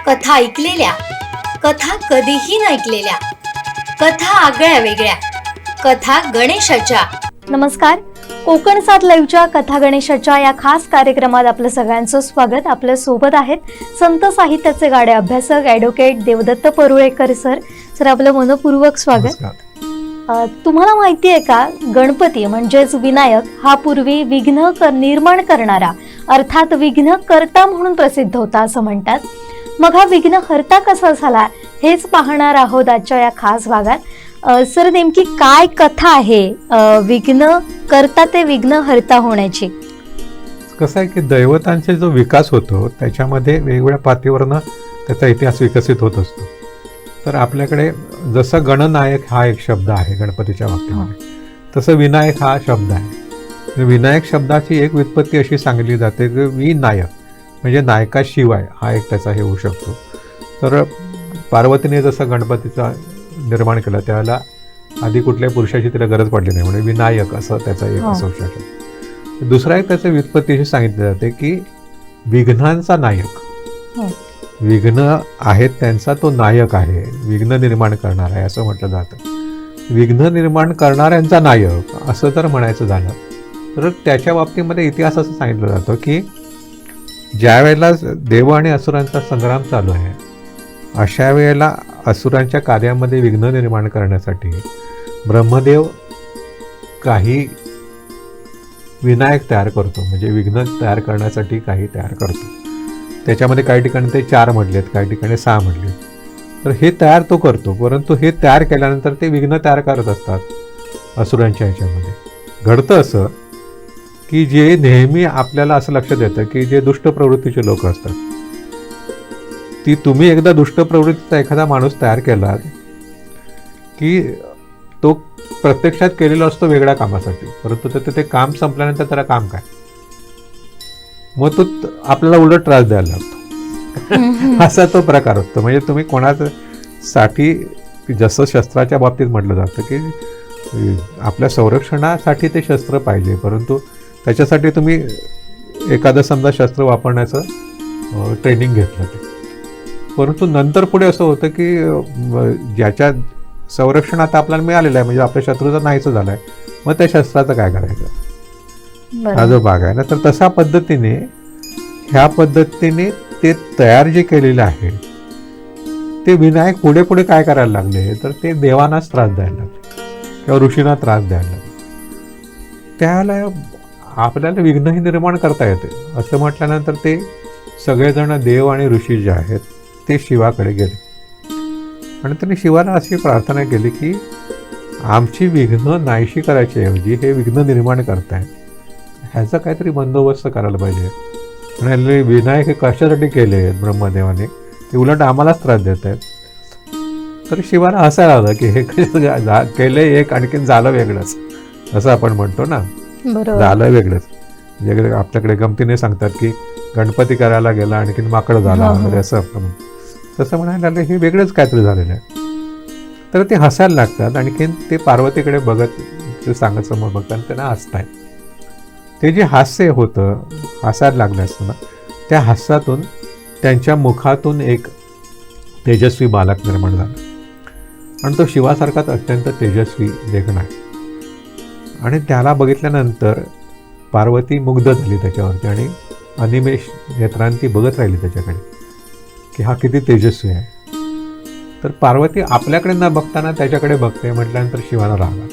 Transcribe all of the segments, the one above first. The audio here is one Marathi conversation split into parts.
कथा ऐकलेल्या, कथा कधीही न ऐकलेल्या, कथा आगळ्या वेगळ्या, कथा गणेशाच्या. नमस्कार, कोकण सात लाईव्हच्या कथा गणेशाच्या या खास कार्यक्रमात आपलं सगळ्यांचं स्वागत. आपल्या सोबत आहेत संत साहित्याचे गाडे अभ्यासक advocate Devdatt Parulekar sir. Sir, आपलं मनपूर्वक स्वागत. तुम्हाला माहिती आहे का, गणपती म्हणजेच विनायक हा पूर्वी विघ्न निर्माण करणारा अर्थात विघ्न कर्ता म्हणून प्रसिद्ध होता असं म्हणतात. मग हा विघ्न हर्ता कसा झाला हेच पाहणार आहोत आजच्या या खास भागात. सर, नेमकी काय कथा आहे विघ्न कर्ता ते विघ्न हर्ता होण्याची? कसं आहे की दैवतांचा जो विकास होतो त्याच्यामध्ये वेगवेगळ्या पातळीवरनं त्याचा इतिहास विकसित होत असतो. तर आपल्याकडे जसं गणनायक हा एक शब्द आहे गणपतीच्या बाबतीमध्ये, तसं विनायक हा शब्द आहे. विनायक शब्दाची एक व्युत्पत्ती अशी सांगितली जाते की विनायक म्हणजे नायकाशिवाय हा एक त्याचा हे होऊ शकतो. तर पार्वतीने जसं गणपतीचा निर्माण केलं त्यावेळेला आधी कुठल्याही पुरुषाची तिला गरज पडली नाही, म्हणजे विनायक असं त्याचा एक असू शकेल. दुसरा एक त्याचं व्युत्पत्ती अशी सांगितली जाते की विघ्नांचा नायक, विघ्न आहेत त्यांचा तो नायक आहे, विघ्न निर्माण करणार आहे असं म्हटलं जातं. विघ्न निर्माण करणाऱ्यांचा नायक असं जर म्हणायचं झालं तर त्याच्या बाबतीमध्ये इतिहास असं सांगितलं जातं की ज्या वेळेला देव आणि असुरांचा संग्राम चालू आहे अशा वेळेला असुरांच्या कार्यामध्ये विघ्न निर्माण करण्यासाठी ब्रह्मदेव काही विनायक तयार करतो, म्हणजे विघ्न तयार करण्यासाठी काही तयार करतो. त्याच्यामध्ये काही ठिकाणी ते 4 म्हटलेत, काही ठिकाणी 6 म्हटलेत. तर हे तयार तो करतो, परंतु हे तयार केल्यानंतर ते विघ्न तयार करत असतात असुरांच्या ह्याच्यामध्ये. घडतं असं की जे नेहमी आपल्याला असं लक्षात येतं की जे दुष्ट प्रवृत्तीचे लोक असतात, ती तुम्ही एकदा दुष्ट प्रवृत्तीचा एखादा माणूस तयार केला की तो प्रत्यक्षात केलेला असतो वेगळ्या कामासाठी, परंतु ते काम संपल्यानंतर त्याला काम काय, मग तो आपल्याला उलट त्रास द्यायला लागतो. असा तो प्रकार असतो. म्हणजे तुम्ही कोणासाठी, जसं शस्त्राच्या बाबतीत म्हटलं जातं की आपल्या संरक्षणासाठी ते शस्त्र पाहिजे, परंतु त्याच्यासाठी तुम्ही एखादं समजा शस्त्र वापरण्याचं ट्रेनिंग घेतलं ते, परंतु नंतर पुढे असं होतं की ज्याच्या संरक्षणात आपल्याला मिळालेलं आहे, म्हणजे आपल्या शत्रूचा नाहीचं झालं आहे, मग त्या शस्त्राचं काय करायचं, हा जो भाग आहे ना. तर तशा पद्धतीने ह्या पद्धतीने ते तयार जे केलेलं आहे ते विनायक पुढे पुढे काय करायला लागले, तर ते देवांनाच त्रास द्यायला लागले किंवा ऋषींना त्रास द्यायला लागले. त्यावेळेला आपल्याला विघ्नही निर्माण करता येते असं म्हटल्यानंतर ते सगळेजण देव आणि ऋषी जे आहेत ते शिवाकडे गेले आणि त्यांनी शिवाला अशी प्रार्थना केली की आमची विघ्न नाहीशी करायची ऐवजी हे विघ्न निर्माण करताय, ह्याचा काहीतरी बंदोबस्त करायला पाहिजे. आणि विनायक हे कशासाठी केले आहेत ब्रह्मदेवाने, ते उलट आम्हालाच त्रास देत आहेत. तर शिवाला हसायला आलं की हे केलं एक आणखीन झालं वेगळंच, असं आपण म्हणतो ना, झालं वेगळंच. म्हणजे आपल्याकडे गमतीने सांगतात की गणपती करायला गेला आणखीन माकड झाला वगैरे असं आपण म्हणतो. तसं म्हणायला लागलं हे वेगळंच काहीतरी झालेलं आहे. तर ते हसायला लागतात, आणखीन ते पार्वतीकडे बघत ते सांगत समोर बघतात त्यांना हसतायत. ते जे हास्य होतं, हसायला लागलं असताना त्या हास्यातून त्यांच्या मुखातून एक तेजस्वी बालक निर्माण झाला आणि तो शिवासारखाच अत्यंत तेजस्वी देखणा आहे. आणि त्याला बघितल्यानंतर पार्वती मुग्ध झाली त्याच्यावरती आणि अनिमेष नेत्रांती बघत राहिली त्याच्याकडे की हा किती तेजस्वी आहे. तर पार्वती आपल्याकडे न बघताना त्याच्याकडे बघते म्हटल्यानंतर शिवाला राग आला.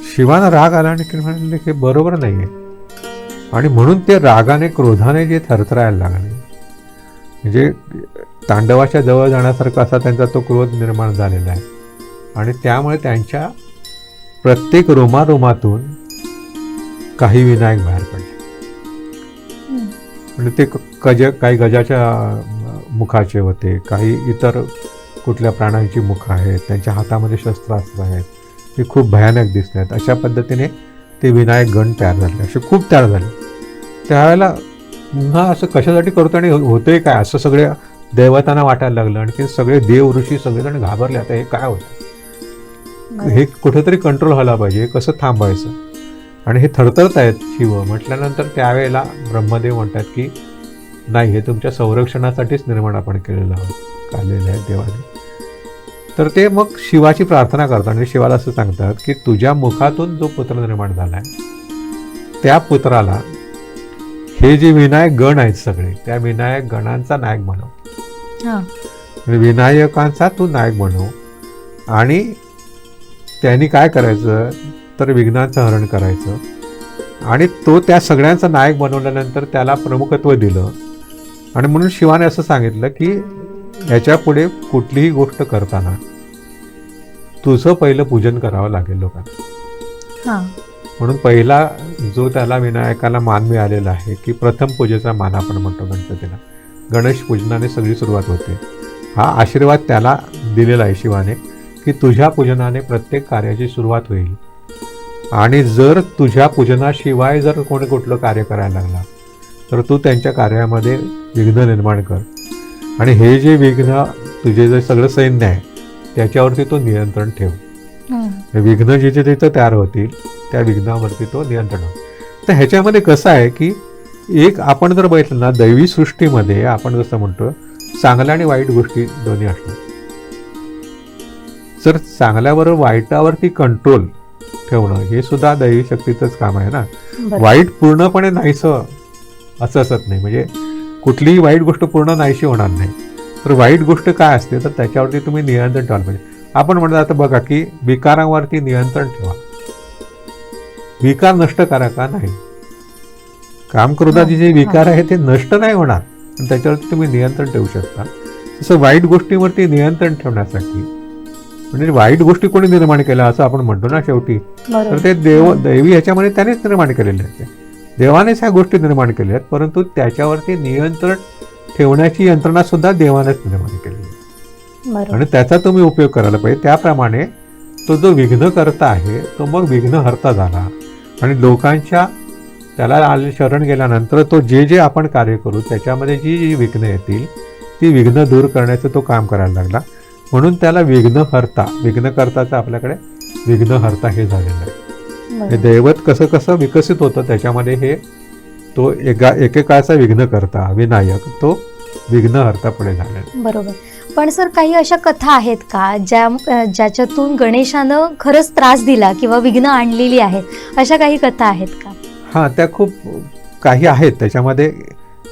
शिवाला राग आला आणि म्हणाले हे बरोबर नाही आहे, आणि म्हणून ते रागाने क्रोधाने जे थरथरायला लागले, म्हणजे तांडवाच्या जवळ जाण्यासारखा असा त्यांचा तो क्रोध निर्माण झालेला आहे. आणि त्यामुळे त्यांच्या प्रत्येक रोमारोमातून काही विनायक बाहेर पडले. म्हणजे ते काही गजाच्या मुखाचे होते, काही इतर कुठल्या प्राण्यांची मुखं आहेत, त्यांच्या हातामध्ये शस्त्रास्त्र आहेत, ते खूप भयानक दिसत आहेत. अशा पद्धतीने ते विनायक गण तयार झाले, असे खूप तयार झाले. त्यावेळेला पुन्हा असं कशासाठी करतो आणि होतंय काय असं सगळ्या दैवतांना वाटायला लागलं. आणखी सगळे देव ऋषी सगळेजण घाबरले, आता हे काय होतं, हे कुठेतरी कंट्रोल व्हायला पाहिजे, कसं थांबायचं. आणि हे थरथरत आहेत शिव म्हटल्यानंतर त्यावेळेला ब्रह्मदेव म्हणतात की नाही, हे तुमच्या संरक्षणासाठीच निर्माण आपण केलेलं आहे देवाने. तर ते मग शिवाची प्रार्थना करतात आणि शिवाला असं सांगतात की तुझ्या मुखातून जो पुत्र निर्माण झालाय त्या पुत्राला हे जे विनायक गण आहेत सगळे, त्या विनायक गणांचा नायक बनव. हा. विनायकांचा तू नायक बनव. आणि त्यांनी काय करायचं तर विघ्नांचं हरण करायचं. आणि तो त्या सगळ्यांचा नायक बनवल्यानंतर त्याला प्रमुखत्व दिलं. आणि म्हणून शिवाने असं सांगितलं की याच्या पुढे कुठलीही गोष्ट करताना तुझं पहिलं पूजन करावं लागेल लोकांना. हा. म्हणून पहिला जो त्याला विनायकाला मान मिळालेला आहे की प्रथम पूजेचा मान आपण म्हणतो गणपतीला, गणेश पूजनाने सगळी सुरुवात होते. हा आशीर्वाद त्याला दिलेला आहे शिवाने की तुझ्या पूजनाने प्रत्येक कार्याची सुरुवात होईल. आणि जर तुझ्या पूजनाशिवाय जर कोणी कुठलं कार्य करायला लागला तर तू त्यांच्या कार्यामध्ये विघ्न निर्माण कर. आणि हे जे विघ्न तुझे जे सगळं सैन्य आहे त्याच्यावरती तो नियंत्रण ठेव. विघ्न जिथे तिथं तयार होतील त्या विघ्नावरती तो नियंत्रण. तर ह्याच्यामध्ये कसं आहे की एक आपण जर बघितलं ना, दैवी सृष्टीमध्ये आपण जसं म्हणतो चांगल्या आणि वाईट गोष्टी दोन्ही असतात. जर चांगल्याबरोबर वाईटावरती कंट्रोल ठेवणं हे सुद्धा दैवी शक्तीचंच काम आहे ना. वाईट पूर्णपणे नाहीसं असं असत नाही, म्हणजे कुठलीही वाईट गोष्ट पूर्ण नाहीशी होणार नाही. तर वाईट गोष्ट काय असते तर त्याच्यावरती तुम्ही नियंत्रण ठेवायला पाहिजे. आपण म्हणतो आता बघा की विकारांवरती नियंत्रण ठेवा, विकार नष्ट करा का नाही. कामक्रोधाचे जे विकार आहे ते नष्ट नाही होणार, पण त्याच्यावरती तुम्ही नियंत्रण ठेवू शकता. तसं वाईट गोष्टीवरती नियंत्रण ठेवण्यासाठी, म्हणजे वाईट गोष्टी कोणी निर्माण केल्या असं आपण म्हणतो ना शेवटी, तर ते दैवी ह्याच्यामध्ये त्यानेच निर्माण केलेले आहेत. देवानेच ह्या गोष्टी निर्माण केल्या आहेत, परंतु त्याच्यावरती नियंत्रण ठेवण्याची यंत्रणा सुद्धा देवानेच निर्माण केलेली आहे. आणि त्याचा तुम्ही उपयोग करायला पाहिजे. त्याप्रमाणे तो जो विघ्नकर्ता आहे तो मग विघ्नहर्ता झाला. आणि लोकांच्या त्याला शरण गेल्यानंतर तो जे जे आपण कार्य करू त्याच्यामध्ये जी जी विघ्न येतील ती विघ्न दूर करण्याचं तो काम करायला लागला. म्हणून त्याला विघ्नहर्ता, विघ्नकर्ताचं आपल्याकडे विघ्नहर्ता हे झालेलं आहे. हे दैवत कसं कसं विकसित होतं त्याच्यामध्ये हे तो एकेकाळचा विघ्नकर्ता विनायक तो विघ्नहर्ता पुढे झालेला. बरोबर. पण सर काही अशा कथा आहेत का ज्याच्यातून गणेशानं खरंच त्रास दिला किंवा विघ्न आणलेली आहेत, अशा काही कथा आहेत का? हां, त्या खूप काही आहेत. त्याच्यामध्ये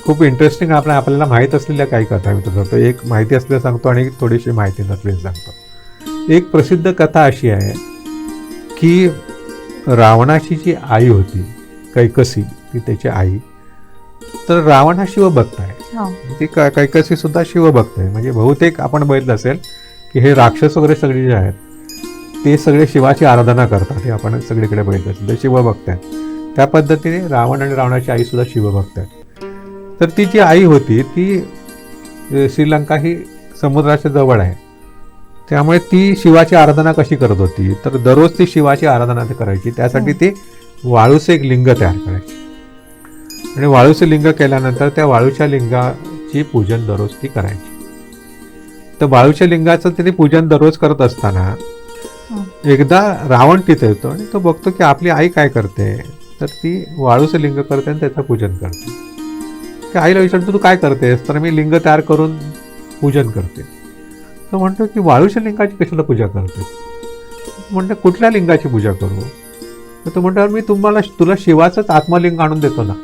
खूप इंटरेस्टिंग आपल्याला माहीत असलेल्या काही कथा मी सांगतो. एक माहिती असलेलं सांगतो आणि थोडीशी माहिती नसलेली सांगतो. एक प्रसिद्ध कथा अशी आहे की रावणाची जी आई होती कैकसी, ती त्याची आई, तर रावण हा शिवभक्त आहे. ती कैकसी सुद्धा शिवभक्त आहे. म्हणजे बहुतेक आपण बघितलं असेल की हे राक्षस वगैरे सगळे जे आहेत ते सगळे शिवाची आराधना करतात. हे आपण सगळीकडे बघितलं असेल, ते शिवभक्त आहेत. त्या पद्धतीने रावण आणि रावणाची आई सुद्धा शिवभक्त आहे. तर ती जी आई होती ती श्रीलंका ही समुद्राच्या जवळ आहे, त्यामुळे ती शिवाची आराधना कशी करत होती तर दररोज ती शिवाची आराधना करायची. त्यासाठी ती वाळूचे एक लिंग तयार करायची आणि वाळूचे लिंग केल्यानंतर त्या वाळूच्या लिंगाची पूजन दररोज ती करायची. तर वाळूच्या लिंगाचं तिने पूजन दररोज करत असताना एकदा रावण तिथे येतो आणि तो बघतो की आपली आई काय करते, तर ती वाळूचं लिंग करते आणि त्याचं पूजन करते. त्या आईला विचारतो तू काय करतेस, तर मी लिंग तयार करून पूजन करते. तो म्हणतो की वाळूच्या लिंगाची कशाला पूजा करते. म्हणतो कुठल्या लिंगाची पूजा करू, तर तो म्हणतो मी तुला शिवाचंच आत्मलिंग आणून देतो ना,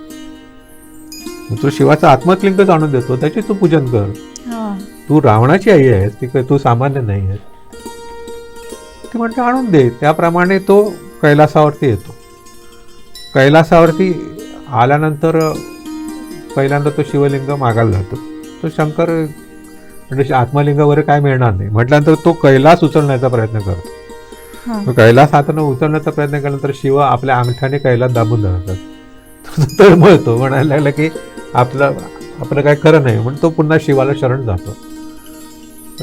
तू शिवाचं आत्मलिंगच आणून देतो, त्याची तू पूजन कर. तू रावणाची आई आहेस, ती तू सामान्य नाही आहेस. ती म्हणते आणून दे. त्याप्रमाणे तो कैलासावरती येतो. कैलासावरती आल्यानंतर पहिल्यांदा तो शिवलिंग मागायला जातो. तो शंकर म्हणजे आत्मलिंग वगैरे काय मिळणार नाही म्हटल्यानंतर तो कैलास उचलण्याचा प्रयत्न करतो. कैलास हातानं उचलण्याचा प्रयत्न केल्यानंतर शिव आपल्या अंगठ्याने कैलास दाबून धरतात. तर म्हणतो म्हणायला लागला की आपलं काय खरं नाही, म्हणून तो पुन्हा शिवाला शरण जातो.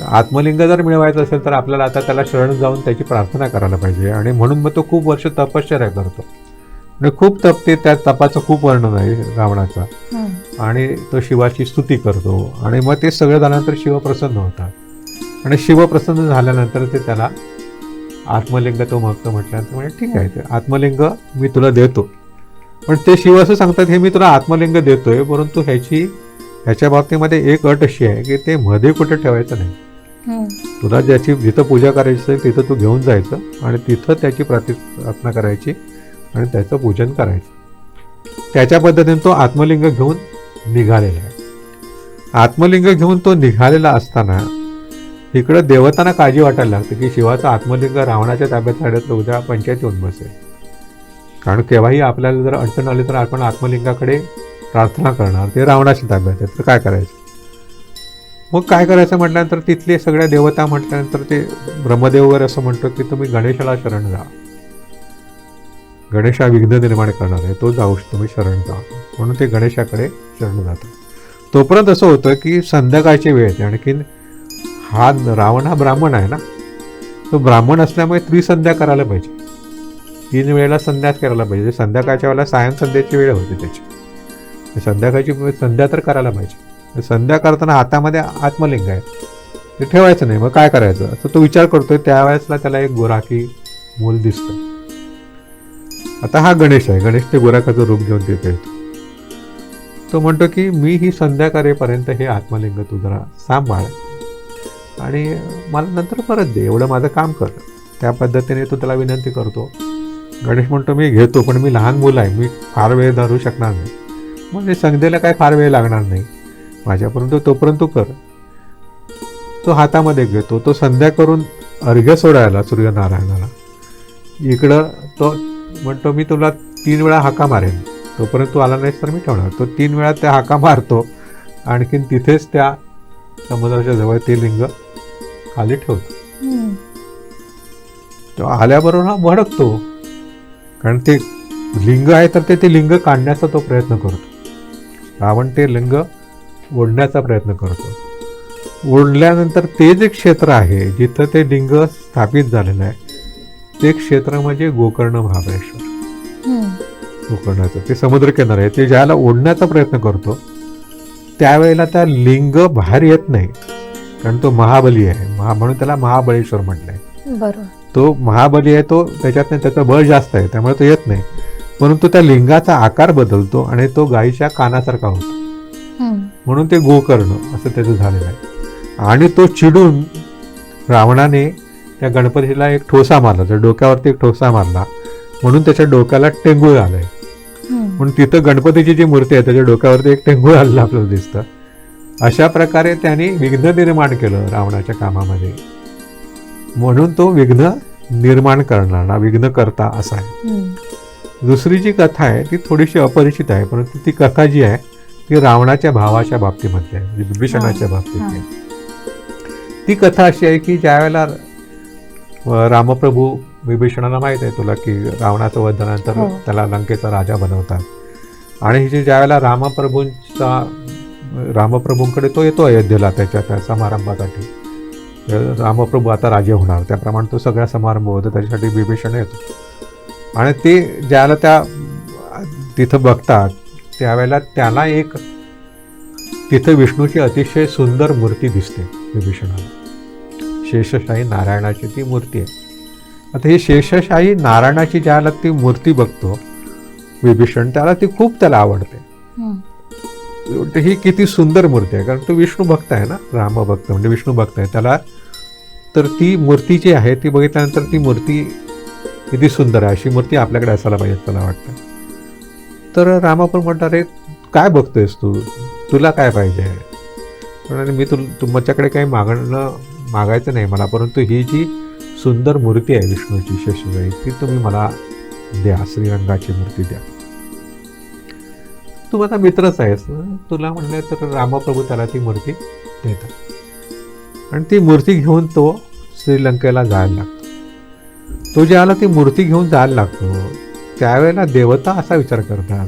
आत्मलिंग जर मिळवायचं असेल तर आपल्याला आता त्याला शरण जाऊन त्याची प्रार्थना करायला पाहिजे. आणि म्हणून मग तो खूप वर्ष तपश्चर्या करतो आणि खूप तपते. त्या तपाचं खूप वर्णन आहे रावणाचा. आणि तो शिवाची स्तुती करतो आणि मग ते सगळं झाल्यानंतर शिव प्रसन्न होतात आणि शिव प्रसन्न झाल्यानंतर ते त्याला आत्मलिंग तो मागतो. म्हटल्यानंतर म्हणजे ठीक आहे, ते आत्मलिंग मी तुला देतो. पण ते शिव असं सांगतात हे मी तुला आत्मलिंग देतोय, परंतु ह्याची ह्याच्या बाबतीमध्ये एक अट अशी आहे की ते मध्ये कुठे ठेवायचं नाही. तुला ज्याची जिथं पूजा करायची असेल तिथं तू घेऊन जायचं आणि तिथं त्याची प्रार्थना करायची आणि त्याचं पूजन करायचं. त्याच्या पद्धतीने तो आत्मलिंग घेऊन निघालेला आहे. आत्मलिंग घेऊन तो निघालेला असताना इकडं देवतांना काळजी वाटायला लागते की शिवाचं आत्मलिंग रावणाच्या ताब्यात राहिलं तर उद्या पंचायत येऊन बसेल. कारण केव्हाही आपल्याला जर अडचण आली तर आपण आत्मलिंगाकडे प्रार्थना करणार, ते रावणाच्या ताब्यात आहे, तर काय करायचं. मग काय करायचं म्हटल्यानंतर तिथले सगळ्या देवता म्हटल्यानंतर ते ब्रह्मदेव वगैरे असं म्हणतो की तुम्ही गणेशाला शरण जा. गणेश हा विघ्न निर्माण करणार आहे, तो जाऊ तुम्ही शरण जा. म्हणून ते गणेशाकडे शरण जातात. तोपर्यंत असं होतं की संध्याकाळची वेळ येते. आणखीन हा रावण हा ब्राह्मण आहे ना, तो ब्राह्मण असल्यामुळे त्रिसंध्या करायला पाहिजे. 3 वेळेला संध्याच करायला पाहिजे. संध्याकाळच्या वेळेला सायं संध्याची वेळ होती त्याची. संध्याकाळची संध्या तर करायला पाहिजे. संध्या करताना हातामध्ये आत्मलिंग आहे, ते ठेवायचं नाही. मग काय करायचं असं तो विचार करतोय. त्यावेळेसला त्याला एक गोराखी मूल दिसतं. आता हा गणेश आहे. गणेश ते गोराखाचं रूप घेऊन तिथे येतो. तो म्हणतो की मी ही संध्या करेपर्यंत हे आत्मलिंग तू जरा सांभाळ आणि मला नंतर परत दे, एवढं माझं काम कर. त्या पद्धतीने तो त्याला विनंती करतो. गणेश म्हणतो मी घेतो, पण मी लहान मुलं आहे, मी फार वेळ धरू शकणार नाही. म्हणजे संध्येला काय फार वेळ लागणार नाही माझ्यापर्यंत, तोपर्यंत तू कर. तो हातामध्ये घेतो. तो संध्या करून अर्घ्य सोडायला सूर्यनारायणाला इकडं तो म्हणतो मी तुला 3 वेळा हाका मारेन, तोपर्यंत तू आला नाहीस तर मी ठेवणार. तो 3 वेळा त्या हाका मारतो. आणखीन तिथेच त्या समुद्राच्या जवळ ते लिंग खाली ठेवतो. तो आल्याबरोबर हा भडकतो, कारण ते लिंग आहे तर ते लिंग काढण्याचा तो प्रयत्न करतो. रावण ते लिंग ओढण्याचा प्रयत्न करतो. ओढल्यानंतर ते जे क्षेत्र आहे जिथं ते लिंग स्थापित झालेलं आहे ते क्षेत्र म्हणजे गोकर्ण महाबळेश्वर. गोकर्णाचं ते समुद्रकिनार आहे. ते ज्याला ओढण्याचा प्रयत्न करतो त्यावेळेला त्या लिंग बाहेर येत नाही, कारण तो महाबली आहे. म्हणून त्याला महाबळेश्वर म्हटलंय. बरोबर. तो महाबली आहे, तो त्याच्यात त्याचं बळ जास्त आहे, त्यामुळे तो येत नाही. परंतु त्या लिंगाचा आकार बदलतो आणि तो गायीच्या कानासारखा होतो. म्हणून ते गोकर्ण असं त्याचं झालेलं आहे. आणि तो चिडून रावणाने त्या गणपतीला एक ठोसा मारला, त्या डोक्यावरती एक ठोसा मारला, म्हणून त्याच्या डोक्याला टेंगूळ आलंय. म्हणून तिथं गणपतीची जी मूर्ती आहे त्याच्या डोक्यावरती एक टेंगूळ आलेलं आपल्याला दिसतं. अशा प्रकारे त्यांनी विघ्न निर्माण केलं रावणाच्या कामामध्ये. म्हणून तो विघ्न निर्माण करणारा विघ्नकर्ता असा आहे. दुसरी जी कथा आहे ती थोडीशी अपरिचित आहे, परंतु ती कथा जी आहे ती रावणाच्या भावाच्या बाबतीमध्ये आहे, विभीषणाच्या बाबतीत आहे. ती कथा अशी आहे की ज्या वेळेला रामप्रभू विभीषणाला माहित आहे तुला की रावणाचं वध झाल्यानंतर त्याला लंकेचा राजा बनवतात. आणि ज्या वेळेला रामप्रभूंकडे तो येतो अयोध्येला त्या समारंभासाठी. रामप्रभू आता राजे होणार, त्याप्रमाणे तो सगळ्या समारंभ होतो, त्याच्यासाठी विभीषण येतो. आणि ते ज्याला त्या तिथं बघतात त्यावेळेला त्याला एक तिथं विष्णूची अतिशय सुंदर मूर्ती दिसते विभीषणाला. शेषशाही नारायणाची ती मूर्ती आहे. आता ही शेषशाही नारायणाची ज्याला ती मूर्ती बघतो विभीषण, त्याला आवडते. ही किती सुंदर मूर्ती आहे, कारण तो विष्णू भक्त आहे ना, राम भक्त म्हणजे विष्णू भक्त आहे त्याला. तर ती मूर्ती जी आहे ती बघितल्यानंतर ती मूर्ती किती सुंदर आहे, अशी मूर्ती आपल्याकडे असायला पाहिजे त्याला वाटतं. तर रामाप्रभू म्हणतात रे काय बघतोयस तू, तुला काय पाहिजे आहे. म्हणजे मी तुमच्याकडे काही मागायचं नाही मला, परंतु ही जी सुंदर मूर्ती आहे विष्णूची शेषशाही ती तुम्ही मला द्या, श्रीरंगाची मूर्ती द्या. तू माझा मित्रच आहेस, तुला म्हणले तर रामप्रभू त्याला ती मूर्ती देतात. आणि ती मूर्ती घेऊन तो श्रीलंकेला जायला लागतो. तो ज्याला ती मूर्ती घेऊन जायला लागतो त्यावेळेला देवता असा विचार करतात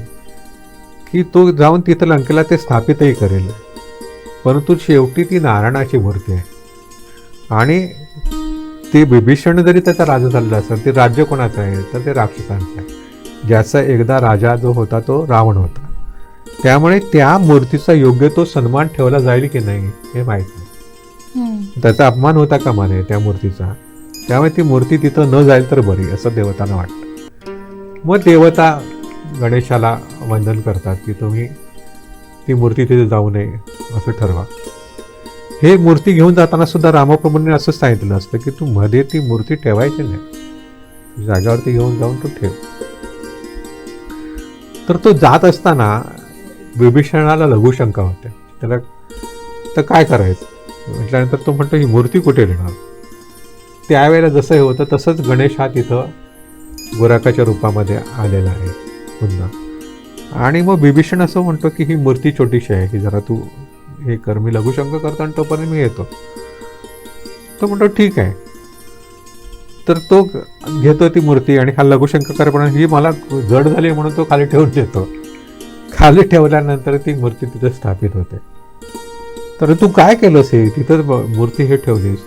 की तो जाऊन तिथं लंकेला ते स्थापितही करेल, परंतु शेवटी ती नारायणाची मूर्ती आहे. आणि ते विभीषण जरी त्याचा राजा झालेला असेल, ते राज्य कोणाचं आहे तर ते राक्षसांचं आहे, ज्याचा एकदा राजा जो होता तो रावण होता. त्यामुळे त्या मूर्तीचा योग्य तो सन्मान ठेवला जाईल की नाही हे माहीत नाही. त्याचा अपमान होता कामा नये त्या मूर्तीचा. त्यामुळे ती मूर्ती तिथं न जाईल तर बरी असं देवतांना वाटतं. मग देवता गणेशाला वंदन करतात की तुम्ही ती मूर्ती तिथे जाऊ नये असं ठरवा. हे मूर्ती घेऊन जाताना सुद्धा रामप्रभूंनी असंच सांगितलं असतं की तू मध्ये ती मूर्ती ठेवायची नाही, जागेवरती घेऊन जाऊन तू ठेव. तर तो जात असताना विभीषणाला लघुशंका होते. त्याला तर काय करायचं म्हटल्यानंतर तो म्हणतो ही मूर्ती कुठे नेणार. त्यावेळेला जसं हे होतं तसंच गणेश हा तिथं गुराकाच्या रूपामध्ये आलेला आहे पुन्हा. आणि मग विभीषण असं म्हणतो की ही मूर्ती छोटीशी आहे की जरा तू हे कर, मी लघुशंका करतो आणि तोपर्यंत मी येतो. तो म्हणतो ठीक आहे. तर तो घेतो ती मूर्ती आणि हा लघुशंका करेपर्यंत ही मला जड झाली म्हणून तो खाली ठेवून देतो. खाली ठेवल्यानंतर ती मूर्ती तिथे स्थापित होते. तर तू काय केलंस हे, तिथं मूर्ती हे ठेवलीस,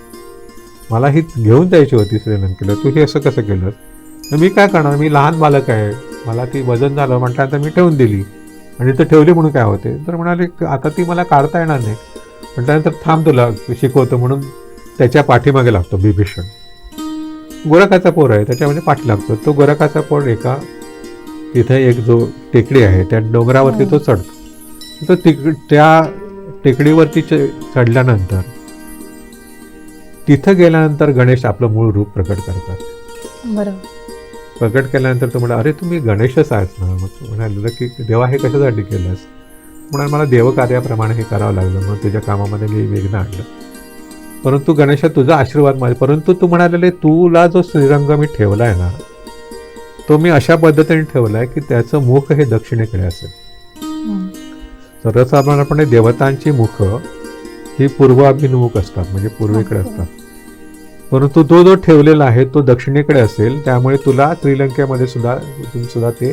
मला ही घेऊन जायची होती श्रीलंकेला, तू हे असं कसं केलंस. तर मी काय करणार, मी लहान बालक आहे, मला ती वजन झालं म्हटल्यानंतर मी ठेवून दिली आणि इथं ठेवली म्हणून काय होते. तर म्हणाले आता ती मला काढता येणार नाही. म्हटल्यानंतर थांब तुला शिकवतो म्हणून त्याच्या पाठीमागे लागतो विभीषण. गोरखाचा पोर आहे त्याच्यामध्ये पाठी लागतो. तो गोरखाचा पोर एका तिथे एक जो टेकडी आहे त्या डोंगरावरती तो चढतो. तो त्या टेकडीवरती चढल्यानंतर तिथं गेल्यानंतर गणेश आपलं मूळ रूप प्रकट करतात. बरोबर. प्रकट केल्यानंतर तो म्हणाला अरे तुम्ही गणेशच आहेस ना. मग तो म्हणाला की देवा हे कशासाठी केलंस. म्हणाल मला देवकार्याप्रमाणे हे करावं लागलं, मग तुझ्या कामामध्ये मी विघ्न आणलं. परंतु गणेशा तुझा आशीर्वाद माझे. परंतु तू म्हणालेले तुला जो श्रीरंग मी ठेवलाय ना तो मी अशा पद्धतीने ठेवलाय की त्याचं मुख हे दक्षिणेकडे असेल. सर्वसाधारणपणे देवतांची मुख ही पूर्वाभिमुख असतात म्हणजे पूर्वेकडे असतात. परंतु तो जो ठेवलेला आहे तो दक्षिणेकडे असेल, त्यामुळे तुला श्रीलंकेमध्ये सुद्धा ते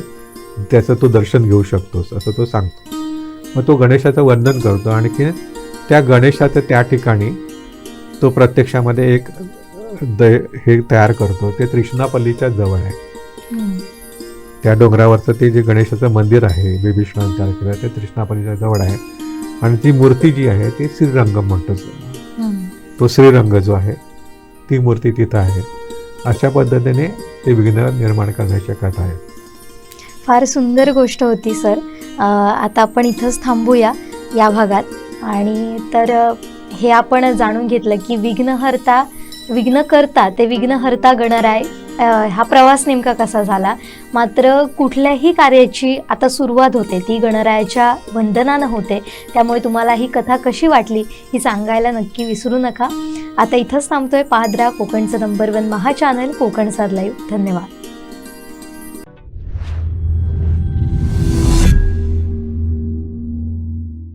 त्याचं तू दर्शन घेऊ शकतोस असं तो सांगतो. मग तो गणेशाचं वंदन करतो. आणखी त्या गणेशाचं त्या ठिकाणी तो प्रत्यक्षामध्ये एक हे तयार करतो. ते त्रिशनापल्लीच्या जवळ आहे. त्या डोंगरावरचं ते जे गणेशाचं मंदिर आहे विभीषणाने तयार केलं ते त्रिशनापल्लीच्या जवळ आहे. आणि ती मूर्ती जी आहे ती श्रीरंगम म्हणतो. तो श्रीरंग जो आहे ती मूर्ती तिथं आहे. अशा पद्धतीने ते विघ्न निर्माण करण्याची कथा आहे. फार सुंदर गोष्ट होती सर. आता आपण इथंच थांबूया या भागात. आणि तर हे आपण जाणून घेतलं की विघ्नकर्ता ते विघ्नहर्ता गणराय हा प्रवास नेमका कसा झाला. मात्र कुठल्याही कार्याची आता सुरुवात होते ती गणरायाच्या वंदनानं होते. त्यामुळे तुम्हाला ही कथा कशी वाटली ही सांगायला नक्की विसरू नका. आता इथंच थांबतोय. पाहत राहा कोकणचं नंबर 1 महा चॅनल कोकण साद लाईव्ह. धन्यवाद.